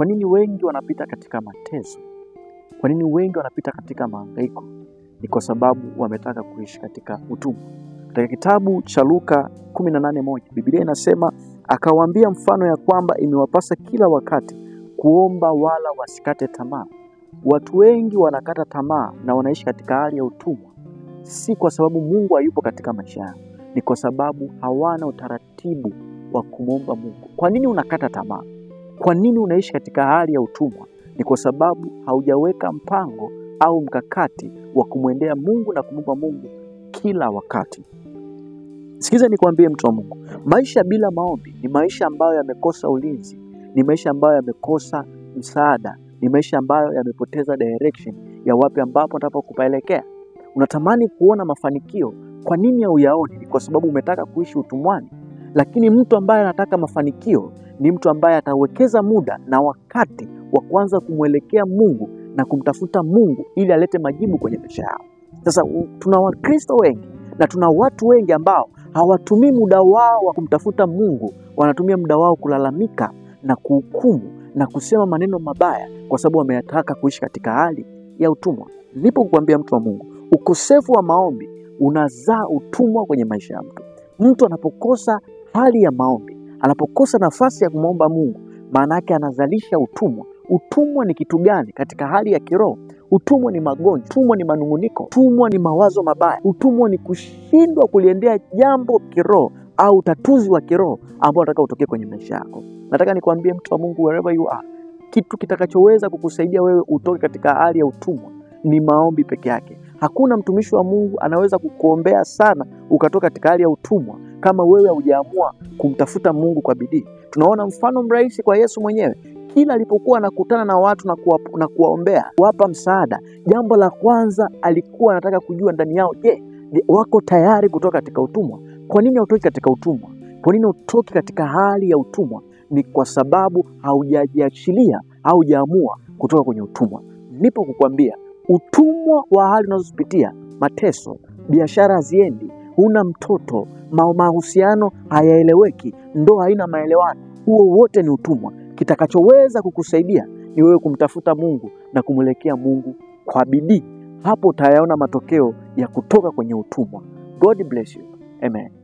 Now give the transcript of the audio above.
Kwa nini wengi wanapita katika mateso? Kwa nini wengi wanapita katika mahangaiko? Ni kwa sababu wametaka kuishi katika utumwa. Katika kitabu cha Luka 18:1, Biblia inasema, akawaambia mfano ya kwamba imewapasa kila wakati kuomba wala wasikate tamaa. Watu wengi wanakata tamaa na wanaishi katika hali ya utumwa, si kwa sababu Mungu hayupo katika maisha yao, ni kwa sababu hawana utaratibu wa kumwomba Mungu. Kwa nini unakata tamaa? Kwa nini unaishi katika hali ya utumwa? Ni kwa sababu haujaweka mpango au mkakati wa kumwendea Mungu na kumwomba Mungu kila wakati. Sikiza nikwambie, mtu wa Mungu, maisha bila maombi ni maisha ambayo yamekosa ulinzi, ni maisha ambayo yamekosa msaada, ni maisha ambayo yamepoteza direction ya wapi ambapo nataka kupaelekea. Unatamani kuona mafanikio, kwa nini hauyaoni? Ni kwa sababu umetaka kuishi utumwani. Lakini mtu ambaye anataka mafanikio ni mtu ambaye atawekeza muda na wakati wa kwanza kumwelekea Mungu na kumtafuta Mungu ili alete majibu kwenye maisha yao. Sasa tuna Wakristo wengi na tuna watu wengi ambao hawatumii muda wao wa kumtafuta Mungu, wanatumia muda wao kulalamika na kuhukumu na kusema maneno mabaya kwa sababu wametaka kuishi katika hali ya utumwa. Nipo kukuambia, mtu wa Mungu, ukosefu wa maombi unazaa utumwa kwenye maisha ya mtu. Mtu anapokosa hali ya maombi, anapokosa nafasi ya kumwomba Mungu, maana yake anazalisha utumwa. Utumwa ni kitu gani katika hali ya kiroho? Utumwa ni magonjwa, utumwa ni manunguniko, utumwa ni mawazo mabaya, utumwa ni kushindwa kuliendea jambo kiroho au utatuzi wa kiroho ambao unataka utokee kwenye maisha yako. Nataka nikwambie, mtu wa Mungu, wherever you are, kitu kitakachoweza kukusaidia wewe utoke katika hali ya utumwa ni maombi peke yake. Hakuna mtumishi wa Mungu anaweza kukuombea sana ukatoka katika hali ya utumwa kama wewe hujaamua kumtafuta Mungu kwa bidii. Tunaona mfano mrahisi kwa Yesu mwenyewe. Kila alipokuwa anakutana na watu na kuwaombea, kuwapa msaada, jambo la kwanza alikuwa anataka kujua ndani yao, je, wako tayari kutoka katika utumwa? Kwa nini hautoki katika utumwa? Kwa nini utoki katika hali ya utumwa? Ni kwa sababu haujajiachilia, haujaamua kutoka kwenye utumwa. Nipo kukwambia, utumwa wa hali unazopitia, mateso, biashara haziendi, huna mtoto, mahusiano hayaeleweki, ndoa haina maelewano, huo wote ni utumwa. Kitakachoweza kukusaidia ni wewe kumtafuta Mungu na kumwelekea Mungu kwa bidii. Hapo utayaona matokeo ya kutoka kwenye utumwa. God bless you. Amen.